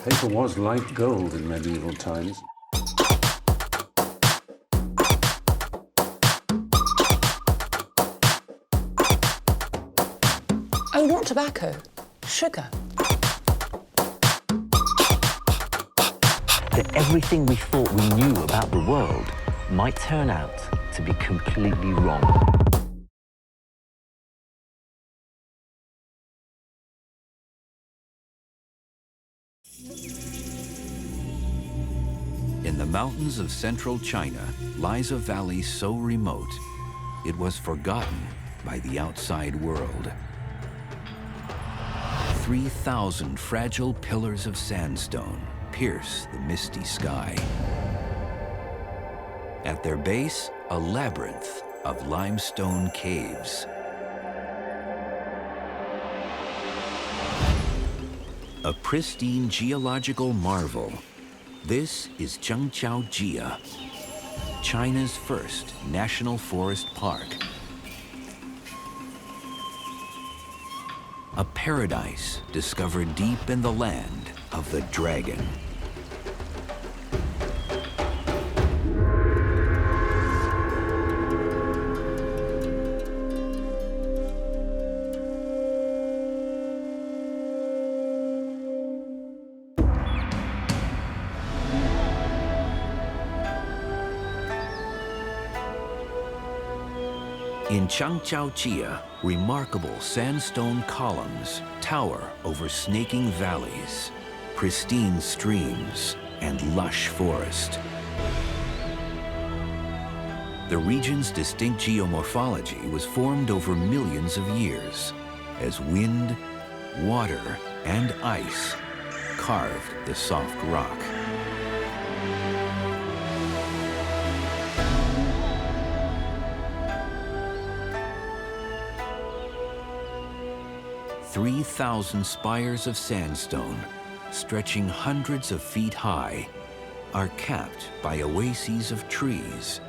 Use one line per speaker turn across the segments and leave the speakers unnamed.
Paper was like gold in medieval times.
Oh, not tobacco, sugar.
That everything we thought we knew about the world might turn out to be completely wrong.
In the mountains of central China lies a valley so remote, it was forgotten by the outside world. 3,000 fragile pillars of sandstone pierce the misty sky. At their base, a labyrinth of limestone caves. A pristine geological marvel. This is Zhangjiajie, China's first national forest park. A paradise discovered deep in the land of the dragon. In Zhangjiajie, remarkable sandstone columns tower over snaking valleys, pristine streams, and lush forest. The region's distinct geomorphology was formed over millions of years as wind, water, and ice carved the soft rock. "3,000 spires of sandstone, stretching hundreds of feet high, are capped by oases of trees,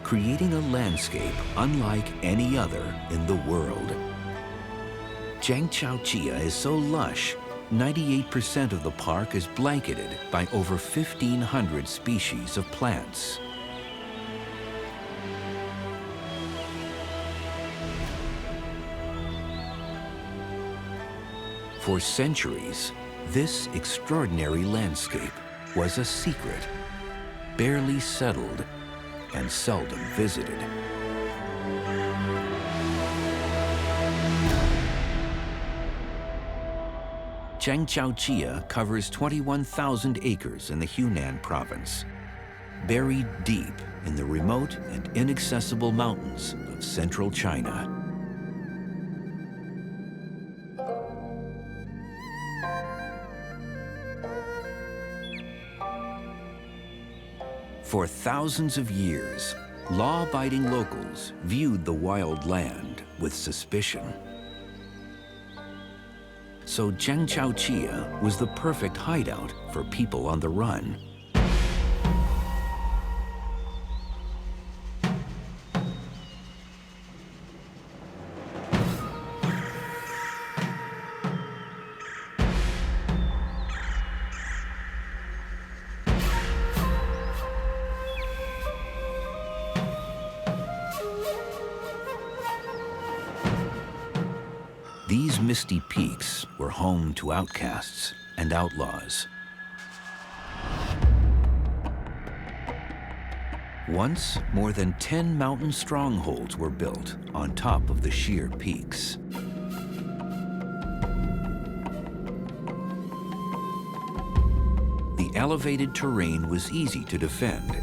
creating a landscape unlike any other in the world." Zhangjiajie is so lush, 98% of the park is blanketed by over 1,500 species of plants. For centuries, this extraordinary landscape was a secret, barely settled and seldom visited. Zhangjiajie covers 21,000 acres in the Hunan province, buried deep in the remote and inaccessible mountains of central China. For thousands of years, law-abiding locals viewed the wild land with suspicion. So Zhangjiajie was the perfect hideout for people on the run. These misty peaks were home to outcasts and outlaws. Once, more than 10 mountain strongholds were built on top of the sheer peaks. The elevated terrain was easy to defend.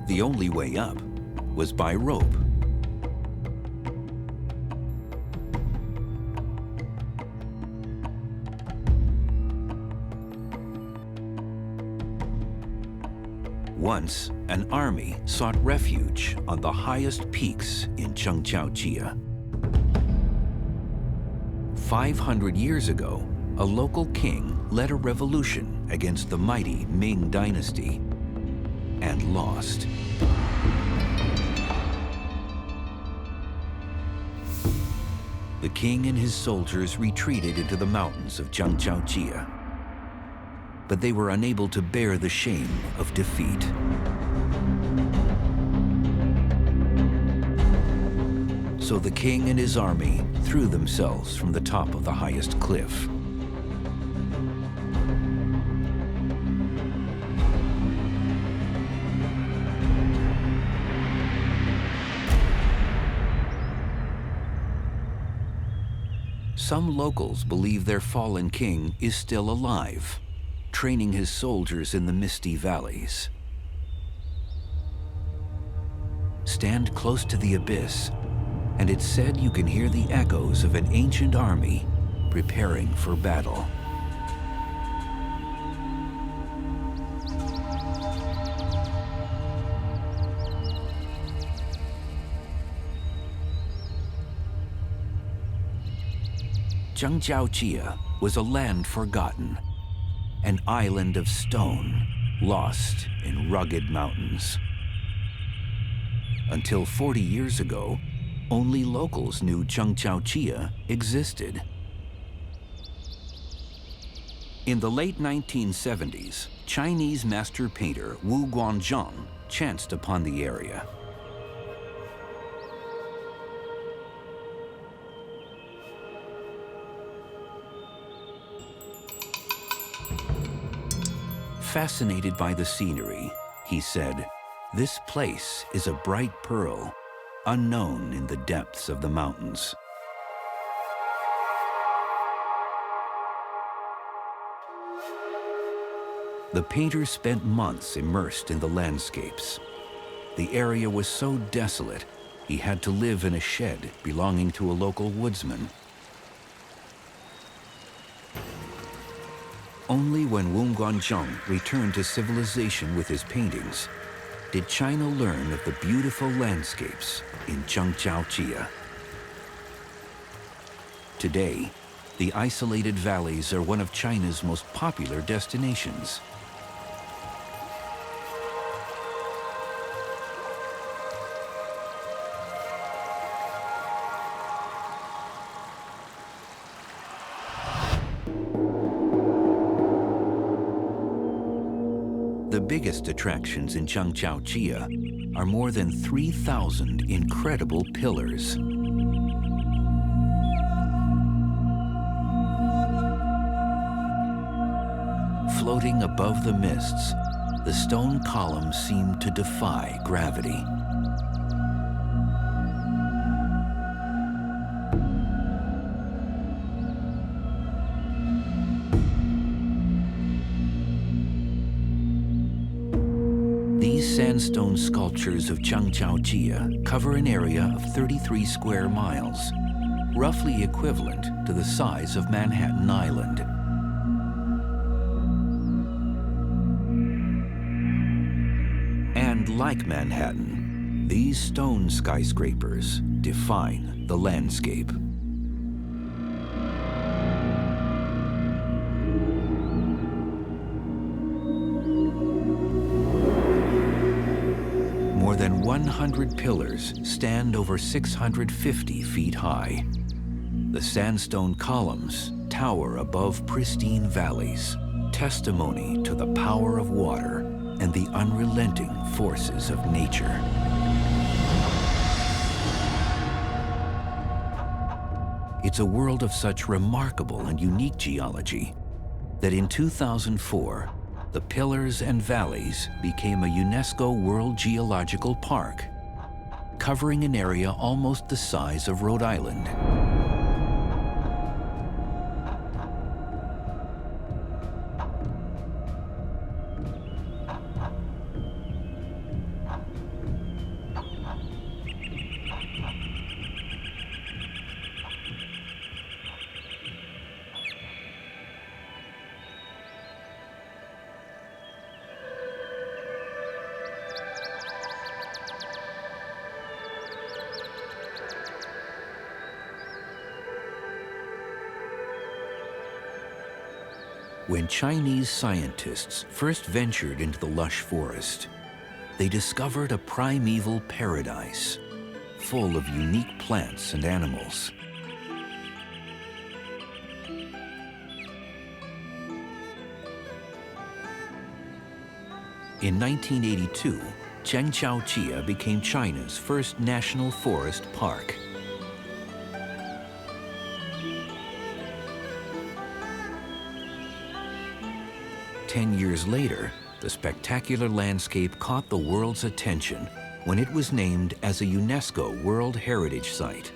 The only way up was by rope. Once, an army sought refuge on the highest peaks in Zhangjiajie. 500 years ago, a local king led a revolution against the mighty Ming dynasty and lost. The king and his soldiers retreated into the mountains of Zhangjiajie. but they were unable to bear the shame of defeat. So the king and his army threw themselves from the top of the highest cliff. Some locals believe their fallen king is still alive, training his soldiers in the misty valleys. Stand close to the abyss, and it's said you can hear the echoes of an ancient army preparing for battle. Zhangjiajie was a land forgotten, an island of stone lost in rugged mountains. Until 40 years ago, only locals knew Zhangjiajie existed. In the late 1970s, Chinese master painter Wu Guangzhang chanced upon the area. Fascinated by the scenery, he said, "This place is a bright pearl, unknown in the depths of the mountains." The painter spent months immersed in the landscapes. The area was so desolate, he had to live in a shed belonging to a local woodsman. Only when Wu Guangzhang returned to civilization with his paintings did China learn of the beautiful landscapes in Zhangjiajie. Today, the isolated valleys are one of China's most popular destinations. The biggest attractions in Zhangjiajie are more than 3,000 incredible pillars. Floating above the mists, the stone columns seem to defy gravity. These sandstone sculptures of Zhangjiajie cover an area of 33 square miles, roughly equivalent to the size of Manhattan Island. And like Manhattan, these stone skyscrapers define the landscape. More than 100 pillars stand over 650 feet high. The sandstone columns tower above pristine valleys, testimony to the power of water and the unrelenting forces of nature. It's a world of such remarkable and unique geology that in 2004, the pillars and valleys became a UNESCO World Geological Park, covering an area almost the size of Rhode Island. When Chinese scientists first ventured into the lush forest, they discovered a primeval paradise full of unique plants and animals. In 1982, Zhangjiajie became China's first national forest park. Ten years later, the spectacular landscape caught the world's attention when it was named as a UNESCO World Heritage Site.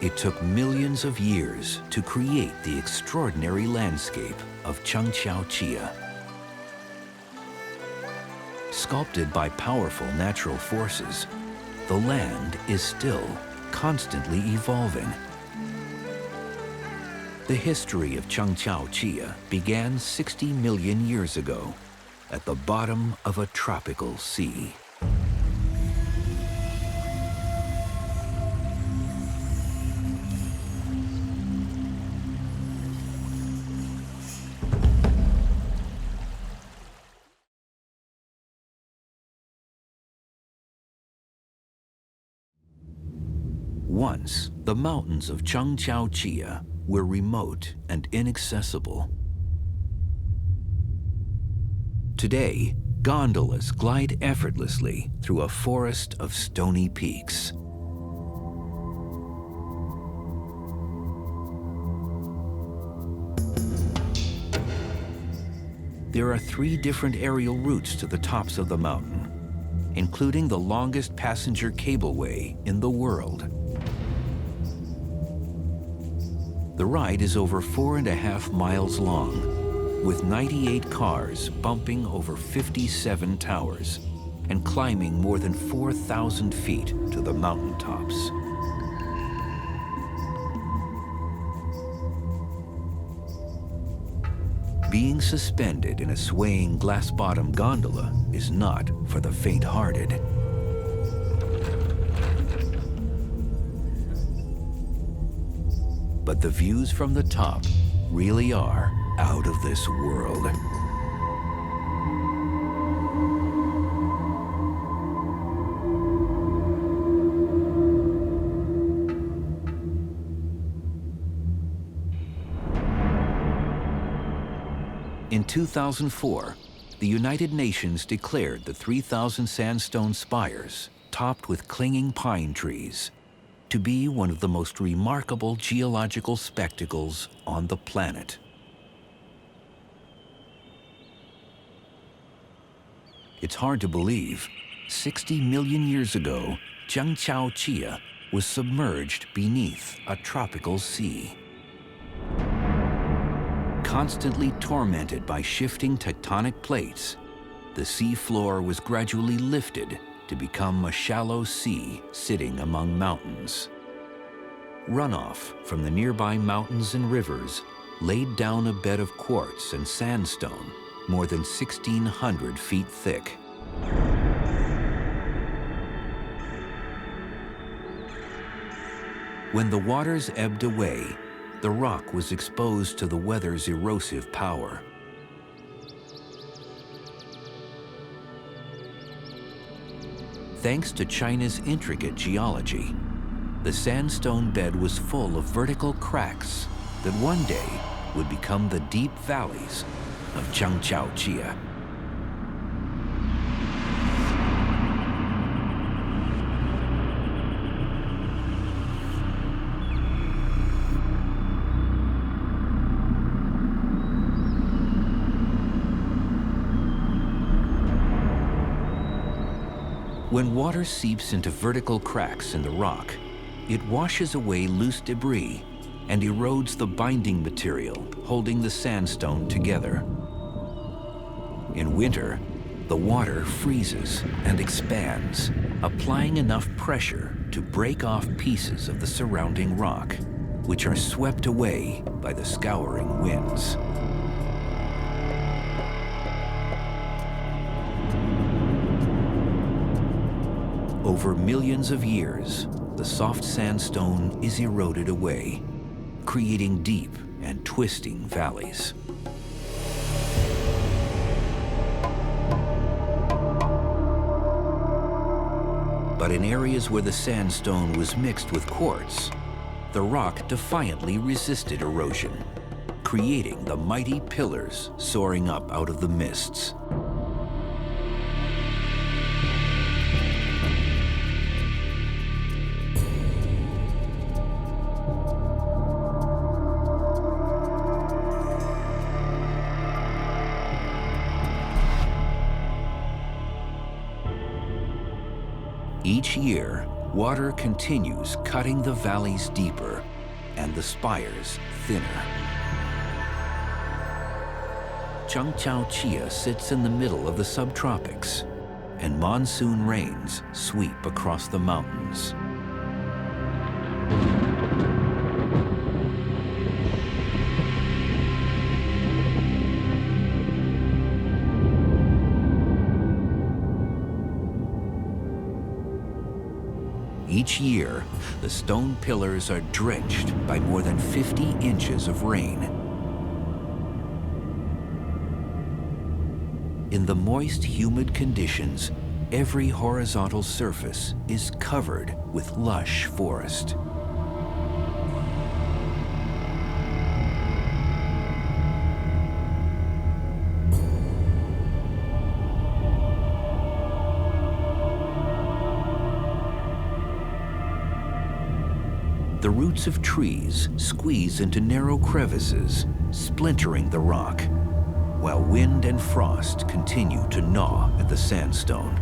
It took millions of years to create the extraordinary landscape of Zhangjiajie. Sculpted by powerful natural forces, the land is still constantly evolving. The history of Zhangjiajie began 60 million years ago at the bottom of a tropical sea. Once, the mountains of Zhangjiajie were remote and inaccessible. Today, gondolas glide effortlessly through a forest of stony peaks. There are 3 different aerial routes to the tops of the mountain, including the longest passenger cableway in the world. The ride is over 4.5 miles long, with 98 cars bumping over 57 towers and climbing more than 4,000 feet to the mountaintops. Being suspended in a swaying glass-bottom gondola is not for the faint-hearted. But the views from the top really are out of this world. In 2004, the United Nations declared the 3,000 sandstone spires, topped with clinging pine trees, to be one of the most remarkable geological spectacles on the planet. It's hard to believe, 60 million years ago, Zhangjiajie was submerged beneath a tropical sea. Constantly tormented by shifting tectonic plates, the sea floor was gradually lifted to become a shallow sea sitting among mountains. Runoff from the nearby mountains and rivers laid down a bed of quartz and sandstone more than 1,600 feet thick. When the waters ebbed away, the rock was exposed to the weather's erosive power. Thanks to China's intricate geology, the sandstone bed was full of vertical cracks that one day would become the deep valleys of Zhangjiajie. When water seeps into vertical cracks in the rock, it washes away loose debris and erodes the binding material holding the sandstone together. In winter, the water freezes and expands, applying enough pressure to break off pieces of the surrounding rock, which are swept away by the scouring winds. Over millions of years, the soft sandstone is eroded away, creating deep and twisting valleys. But in areas where the sandstone was mixed with quartz, the rock defiantly resisted erosion, creating the mighty pillars soaring up out of the mists. Each year, water continues cutting the valleys deeper and the spires thinner. Zhangjiajie sits in the middle of the subtropics, and monsoon rains sweep across the mountains. Each year, the stone pillars are drenched by more than 50 inches of rain. In the moist, humid conditions, every horizontal surface is covered with lush forest. The roots of trees squeeze into narrow crevices, splintering the rock, while wind and frost continue to gnaw at the sandstone.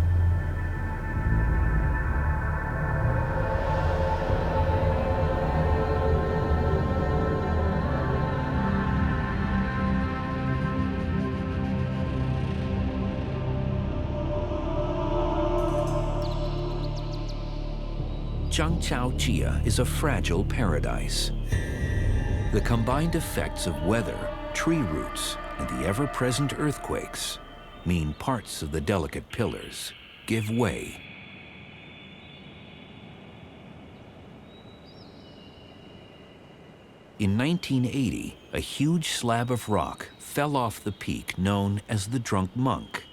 Zhangjiajie is a fragile paradise. The combined effects of weather, tree roots, and the ever-present earthquakes mean parts of the delicate pillars give way. In 1980, a huge slab of rock fell off the peak known as the Drunk Monk.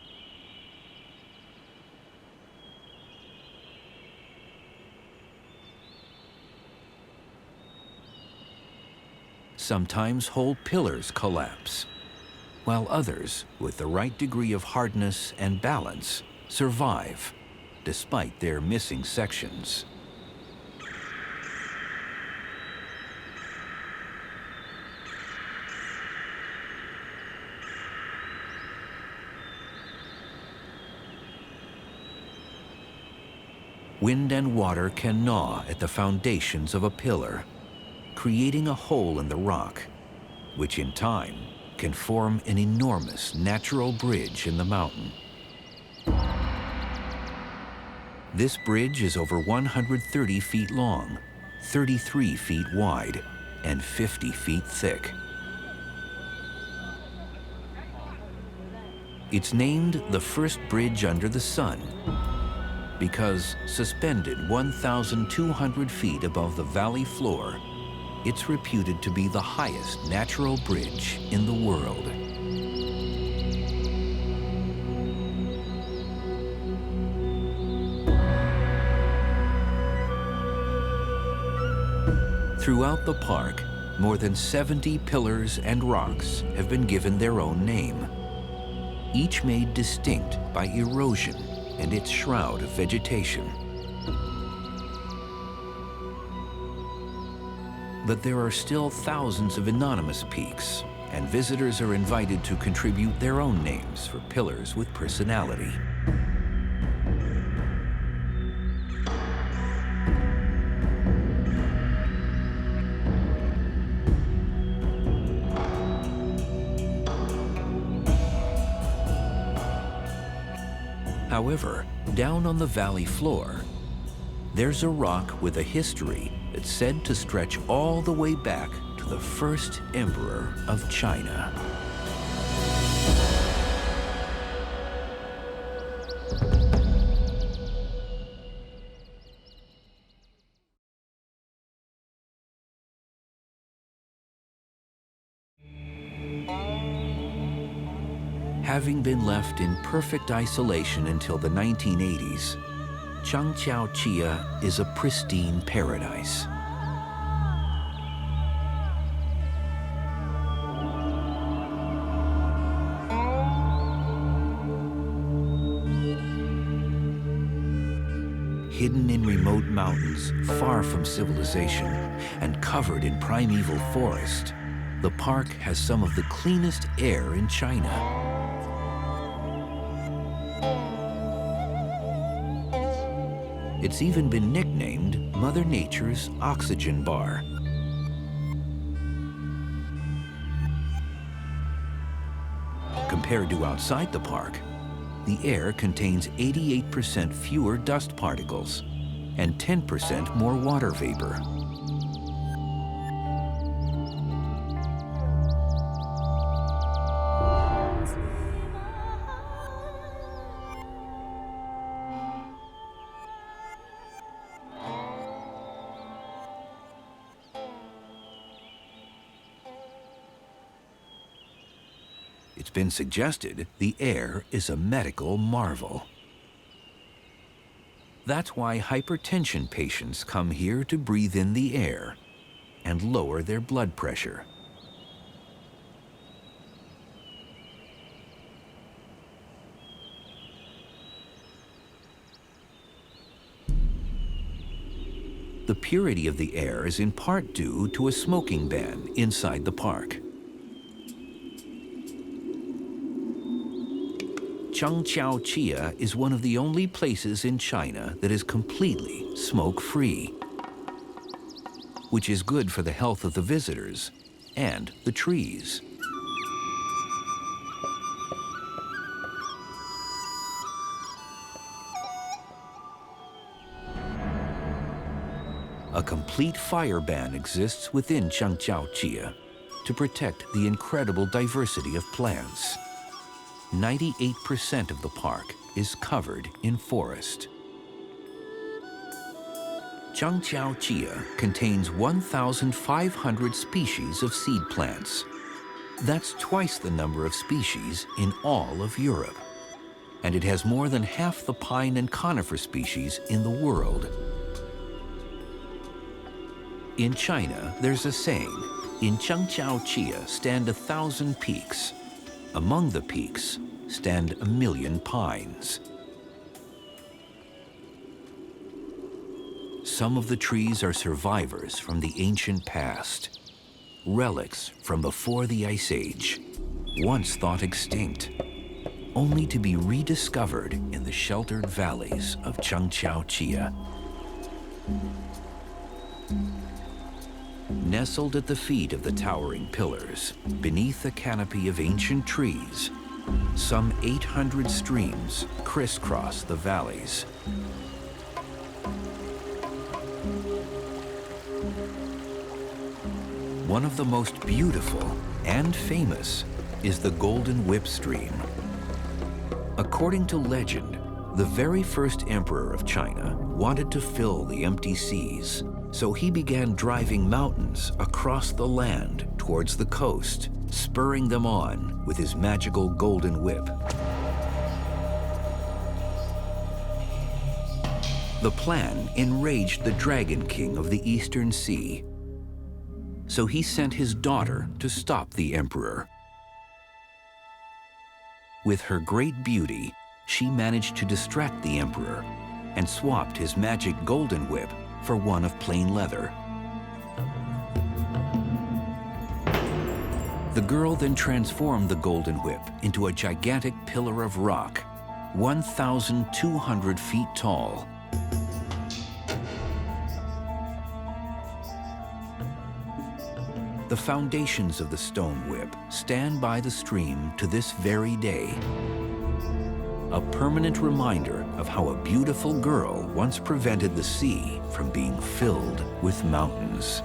Sometimes whole pillars collapse, while others, with the right degree of hardness and balance, survive, despite their missing sections. Wind and water can gnaw at the foundations of a pillar, creating a hole in the rock, which in time can form an enormous natural bridge in the mountain. This bridge is over 130 feet long, 33 feet wide, and 50 feet thick. It's named the first bridge under the sun because suspended 1,200 feet above the valley floor, it's reputed to be the highest natural bridge in the world. Throughout the park, more than 70 pillars and rocks have been given their own name, each made distinct by erosion and its shroud of vegetation. But there are still thousands of anonymous peaks, and visitors are invited to contribute their own names for pillars with personality. However, down on the valley floor, there's a rock with a history that's said to stretch all the way back to the first emperor of China. Having been left in perfect isolation until the 1980s, Zhangjiajie is a pristine paradise. hidden in remote mountains far from civilization and covered in primeval forest, the park has some of the cleanest air in China. It's even been nicknamed Mother Nature's oxygen bar. Compared to outside the park, the air contains 88% fewer dust particles and 10% more water vapor. It's been suggested the air is a medical marvel. That's why hypertension patients come here to breathe in the air and lower their blood pressure. The purity of the air is in part due to a smoking ban inside the park. Zhangjiajie is one of the only places in China that is completely smoke-free, which is good for the health of the visitors and the trees. A complete fire ban exists within Zhangjiajie to protect the incredible diversity of plants. 98% of the park is covered in forest. Zhangjiajie contains 1,500 species of seed plants. That's twice the number of species in all of Europe. And it has more than half the pine and conifer species in the world. In China, there's a saying, in Zhangjiajie stand 1,000 peaks. Among the peaks stand 1,000,000 pines. Some of the trees are survivors from the ancient past, relics from before the Ice Age, once thought extinct, only to be rediscovered in the sheltered valleys of Zhangjiajie. Nestled at the feet of the towering pillars, beneath a canopy of ancient trees, some 800 streams crisscross the valleys. One of the most beautiful and famous is the Golden Whip Stream. According to legend, the very first emperor of China wanted to fill the empty seas, so he began driving mountains across the land towards the coast, spurring them on with his magical golden whip. The plan enraged the Dragon King of the Eastern Sea, so he sent his daughter to stop the emperor. With her great beauty, she managed to distract the emperor and swapped his magic golden whip for one of plain leather. The girl then transformed the golden whip into a gigantic pillar of rock, 1,200 feet tall. The foundations of the stone whip stand by the stream to this very day, a permanent reminder of how a beautiful girl once prevented the sea from being filled with mountains.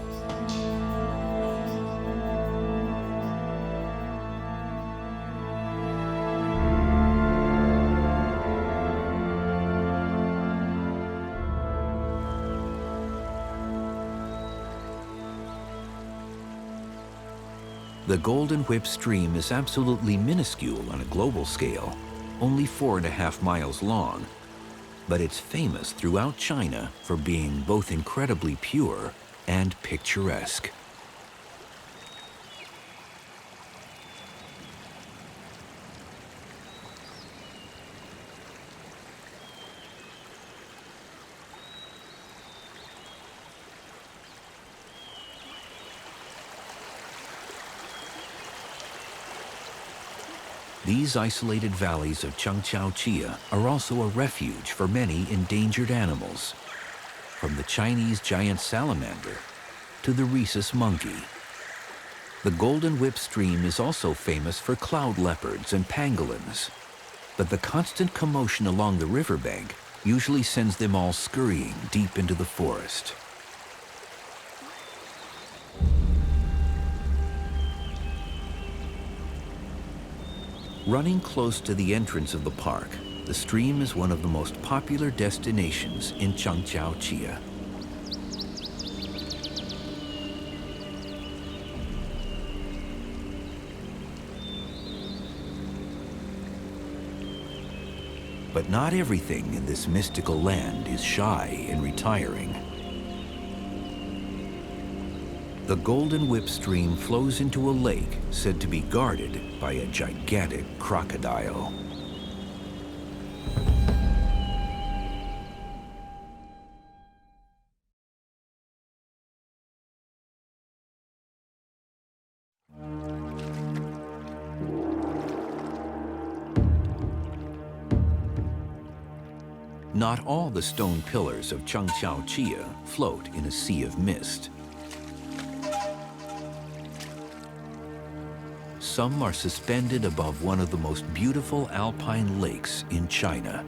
The Golden Whip Stream is absolutely minuscule on a global scale, only 4.5 miles long, but it's famous throughout China for being both incredibly pure and picturesque. These isolated valleys of Zhangjiajie are also a refuge for many endangered animals, from the Chinese giant salamander to the rhesus monkey. The Golden Whip Stream is also famous for cloud leopards and pangolins, but the constant commotion along the riverbank usually sends them all scurrying deep into the forest. Running close to the entrance of the park, the stream is one of the most popular destinations in Zhangjiajie. But not everything in this mystical land is shy and retiring. The Golden Whip Stream flows into a lake said to be guarded by a gigantic crocodile. Not all the stone pillars of Zhangjiajie float in a sea of mist. Some are suspended above one of the most beautiful alpine lakes in China.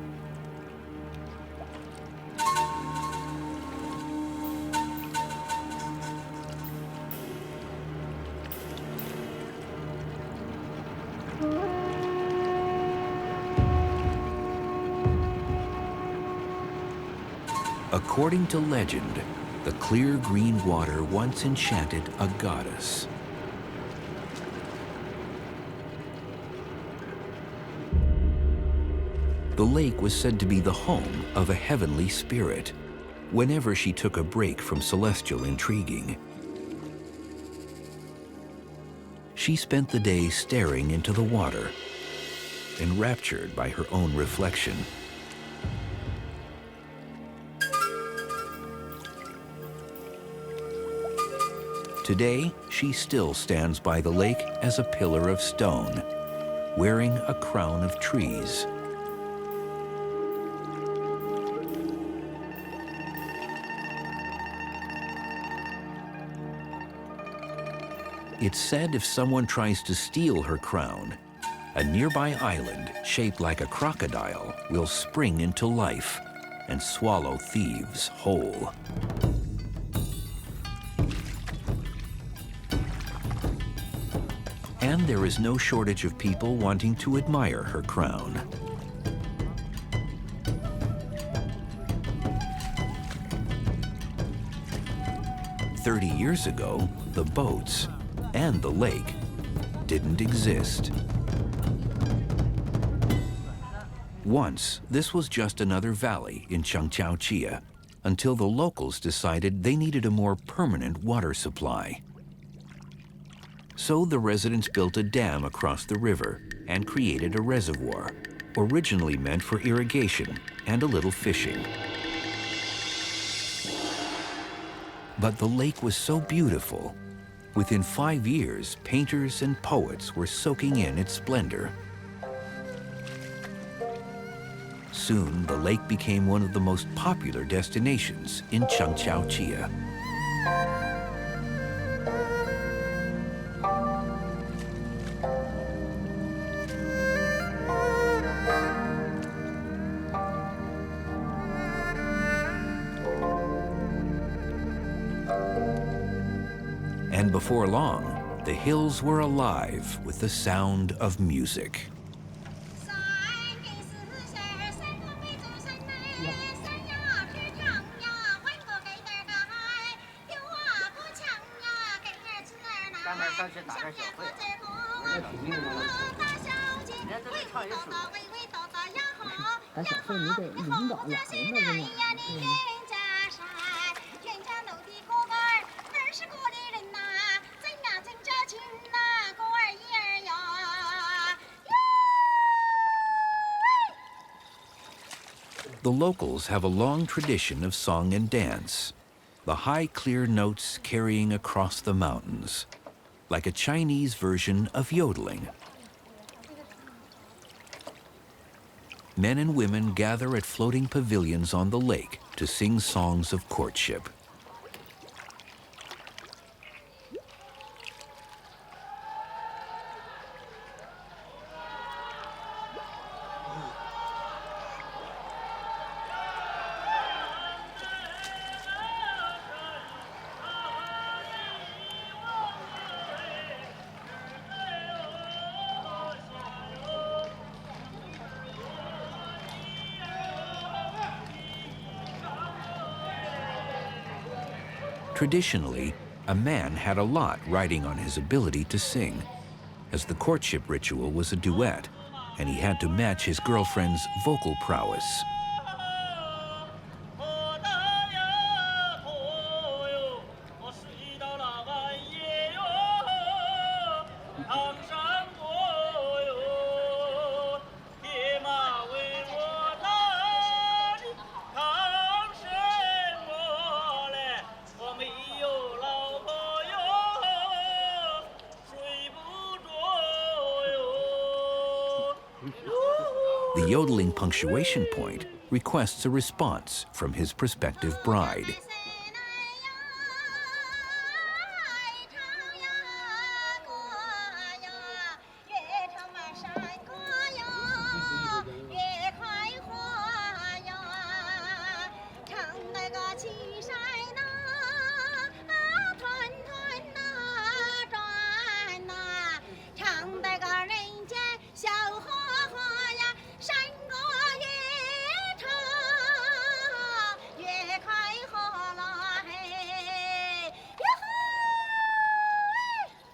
According to legend, the clear green water once enchanted a goddess. The lake was said to be the home of a heavenly spirit whenever she took a break from celestial intriguing. She spent the day staring into the water, enraptured by her own reflection. Today, she still stands by the lake as a pillar of stone, wearing a crown of trees. It's said if someone tries to steal her crown, a nearby island shaped like a crocodile will spring into life and swallow thieves whole. And there is no shortage of people wanting to admire her crown. "30 years ago, the boats and the lake didn't exist. Once, this was just another valley in Zhangjiajie, until the locals decided they needed a more permanent water supply. So the residents built a dam across the river and created a reservoir, originally meant for irrigation and a little fishing. But the lake was so beautiful, within 5 years, painters and poets were soaking in its splendor. Soon, the lake became one of the most popular destinations in Zhangjiajie. And before long, the hills were alive with the sound of music. The locals have a long tradition of song and dance, the high, clear notes carrying across the mountains, like a Chinese version of yodeling. men and women gather at floating pavilions on the lake to sing songs of courtship. Traditionally, a man had a lot riding on his ability to sing, as the courtship ritual was a duet, and he had to match his girlfriend's vocal prowess. The yodeling punctuation point requests a response from his prospective bride.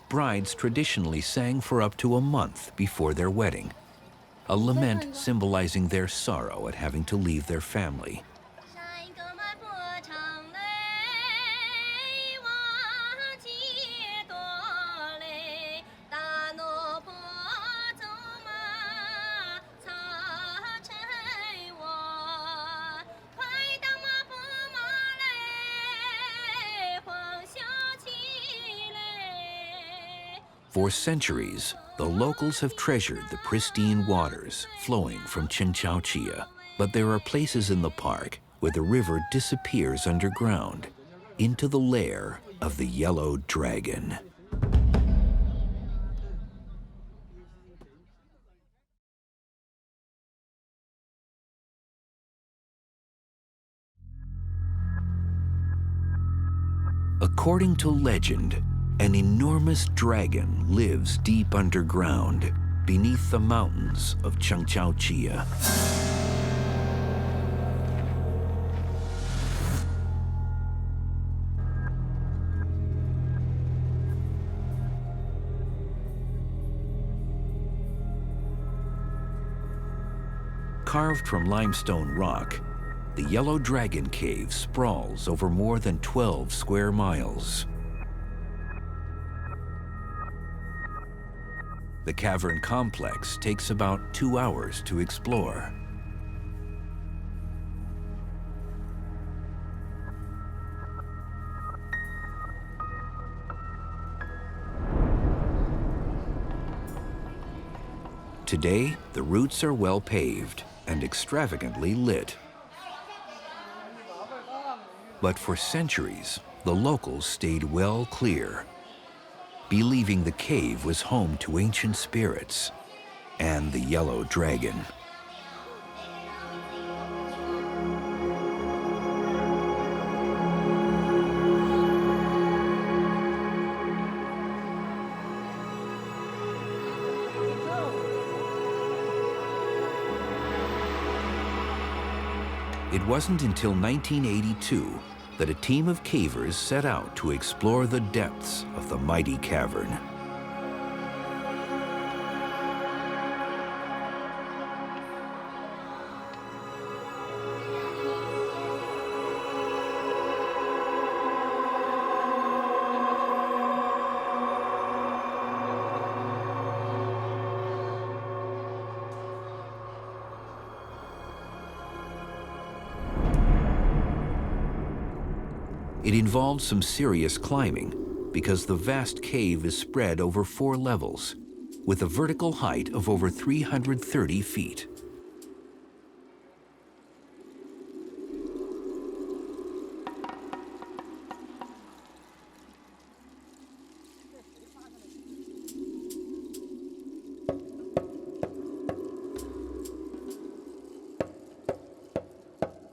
Brides traditionally sang for up to a month before their wedding, a lament symbolizing their sorrow at having to leave their family. For centuries, the locals have treasured the pristine waters flowing from Zhangjiajie, but there are places in the park where the river disappears underground into the lair of the yellow dragon. According to legend, an enormous dragon lives deep underground, beneath the mountains of Zhangjiajie. Carved from limestone rock, the Yellow Dragon Cave sprawls over more than 12 square miles. The cavern complex takes about 2 hours to explore. Today, the routes are well paved and extravagantly lit. But for centuries, the locals stayed well clear, believing the cave was home to ancient spirits and the Yellow Dragon. It wasn't until 1982 that a team of cavers set out to explore the depths of the mighty cavern. It involved some serious climbing because the vast cave is spread over 4 levels with a vertical height of over 330 feet.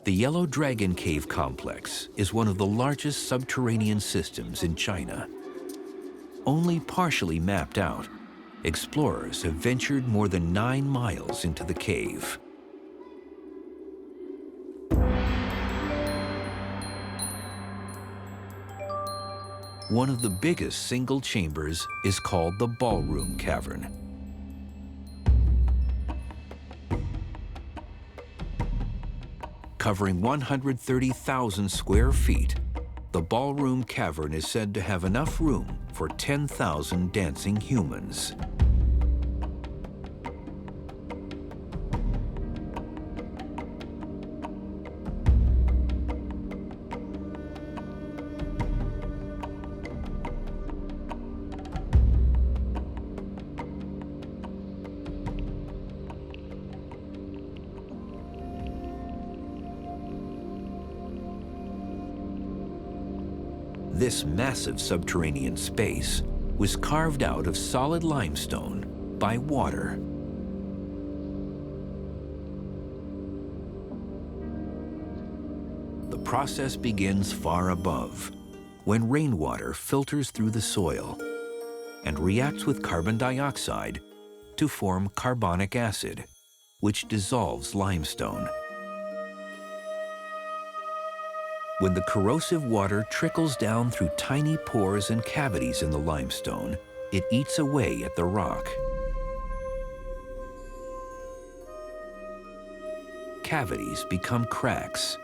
The Yellow Dragon Cave Complex is one of the largest subterranean systems in China. Only partially mapped out, explorers have ventured more than 9 miles into the cave. One of the biggest single chambers is called the Ballroom Cavern. Covering 130,000 square feet, the Ballroom Cavern is said to have enough room for 10,000 dancing humans. This massive subterranean space was carved out of solid limestone by water. The process begins far above, when rainwater filters through the soil and reacts with carbon dioxide to form carbonic acid, which dissolves limestone. When the corrosive water trickles down through tiny pores and cavities in the limestone, it eats away at the rock. Cavities become cracks,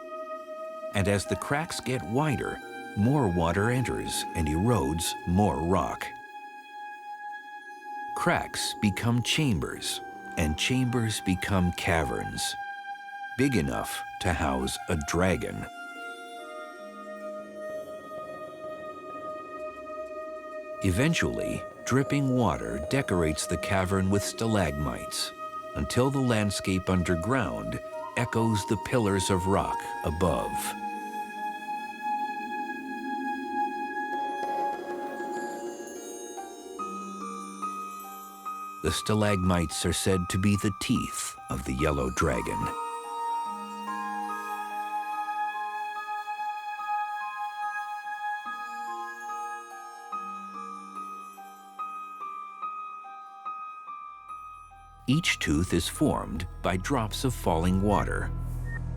and as the cracks get wider, more water enters and erodes more rock. Cracks become chambers, and chambers become caverns, big enough to house a dragon. Eventually, dripping water decorates the cavern with stalagmites until the landscape underground echoes the pillars of rock above. The stalagmites are said to be the teeth of the yellow dragon. Each tooth is formed by drops of falling water,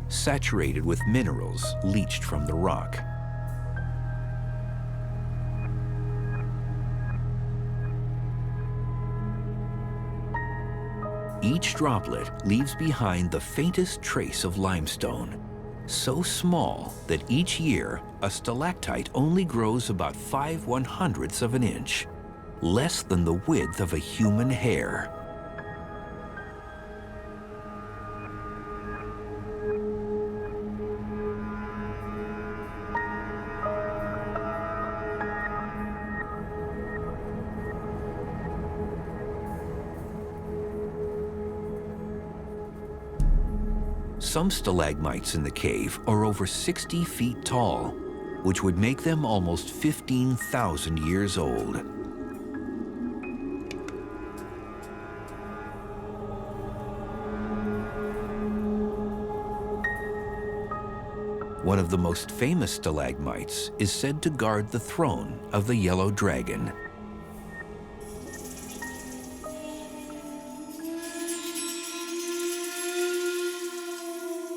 saturated with minerals leached from the rock. Each droplet leaves behind the faintest trace of limestone, so small that each year a stalactite only grows about 5/100ths of an inch, less than the width of a human hair. Some stalagmites in the cave are over 60 feet tall, which would make them almost 15,000 years old. One of the most famous stalagmites is said to guard the throne of the yellow dragon.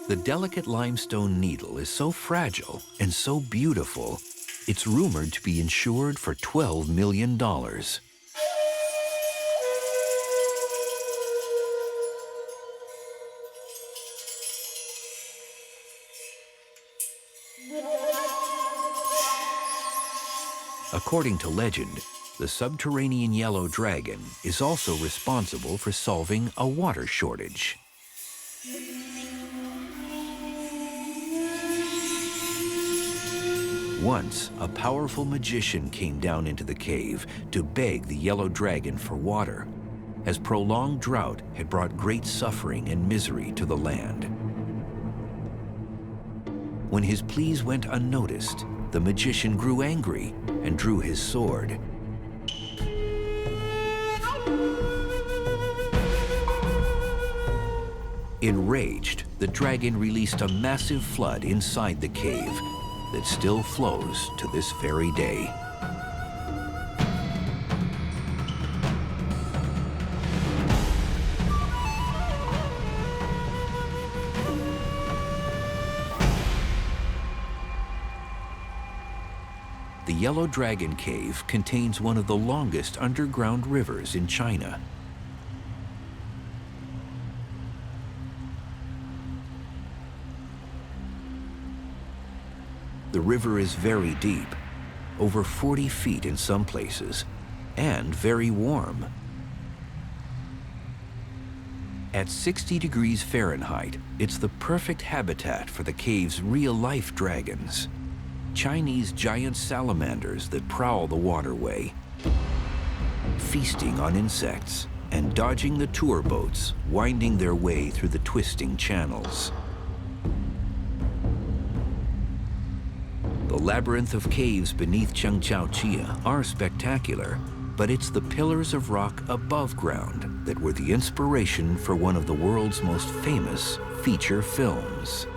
The delicate limestone needle is so fragile and so beautiful, it's rumored to be insured for $12 million. According to legend, the subterranean yellow dragon is also responsible for solving a water shortage. Once, a powerful magician came down into the cave to beg the yellow dragon for water, as prolonged drought had brought great suffering and misery to the land. When his pleas went unnoticed, the magician grew angry and drew his sword. Enraged, the dragon released a massive flood inside the cave that still flows to this very day. The Yellow Dragon Cave contains one of the longest underground rivers in China. The river is very deep, over 40 feet in some places, and very warm. At 60 degrees Fahrenheit, it's the perfect habitat for the cave's real-life dragons, Chinese giant salamanders that prowl the waterway, feasting on insects and dodging the tour boats winding their way through the twisting channels. The labyrinth of caves beneath Zhangjiajie are spectacular, but it's the pillars of rock above ground that were the inspiration for one of the world's most famous feature films.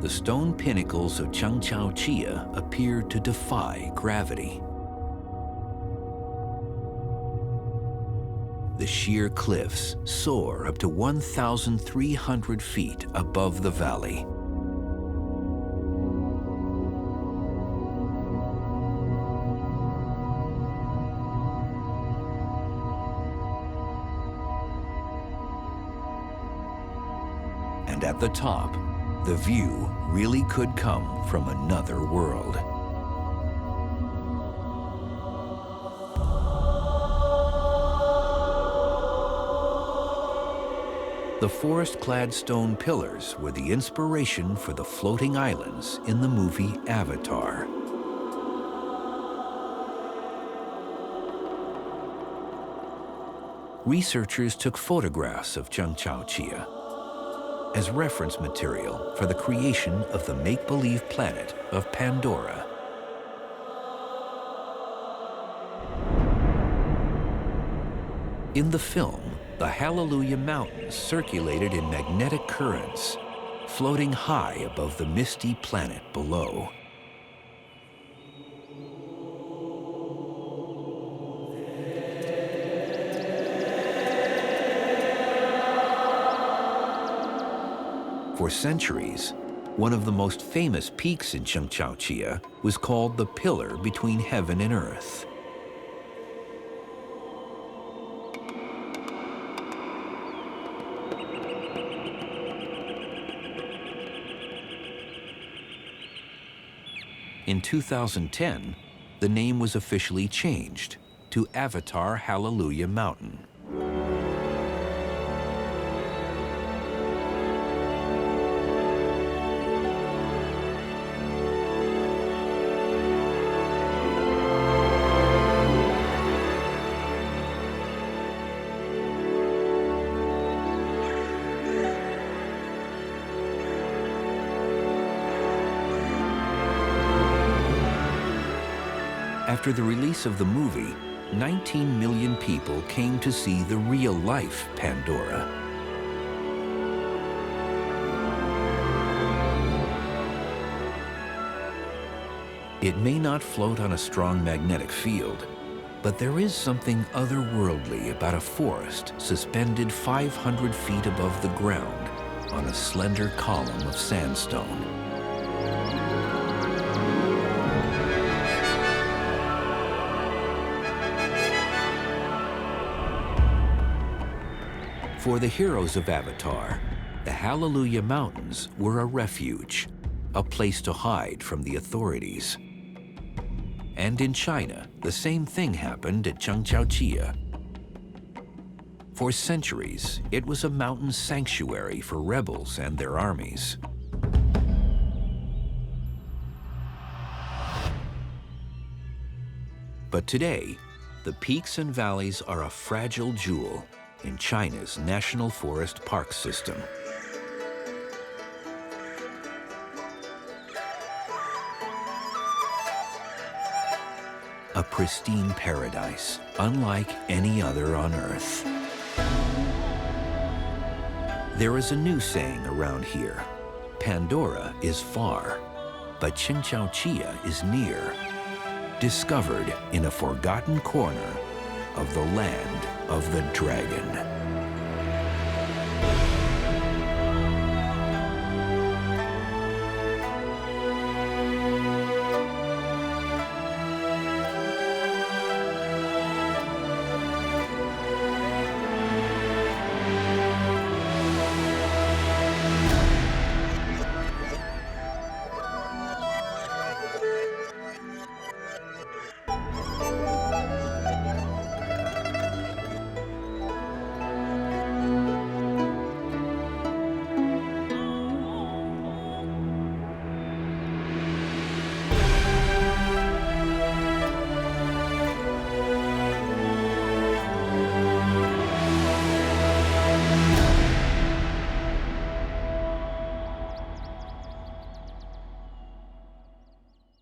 The stone pinnacles of Zhangjiajie appear to defy gravity. The sheer cliffs soar up to 1,300 feet above the valley. And at the top, the view really could come from another world. The forest-clad stone pillars were the inspiration for the floating islands in the movie Avatar. Researchers took photographs of Zhangjiajie as reference material for the creation of the make-believe planet of Pandora. In the film, the Hallelujah Mountains circulated in magnetic currents, floating high above the misty planet below. For centuries, one of the most famous peaks in Zhangjiajie was called the Pillar Between Heaven and Earth. In 2010, the name was officially changed to Avatar Hallelujah Mountain. After the release of the movie, 19 million people came to see the real-life Pandora. It may not float on a strong magnetic field, but there is something otherworldly about a forest suspended 500 feet above the ground on a slender column of sandstone. For the heroes of Avatar, the Hallelujah Mountains were a refuge, a place to hide from the authorities. And in China, the same thing happened at Zhangjiajie. For centuries, it was a mountain sanctuary for rebels and their armies. But today, the peaks and valleys are a fragile jewel in China's National Forest Park system. a pristine paradise unlike any other on Earth. There is a new saying around here: Pandora is far, but Zhangjiajie is near, discovered in a forgotten corner of the land of the dragon.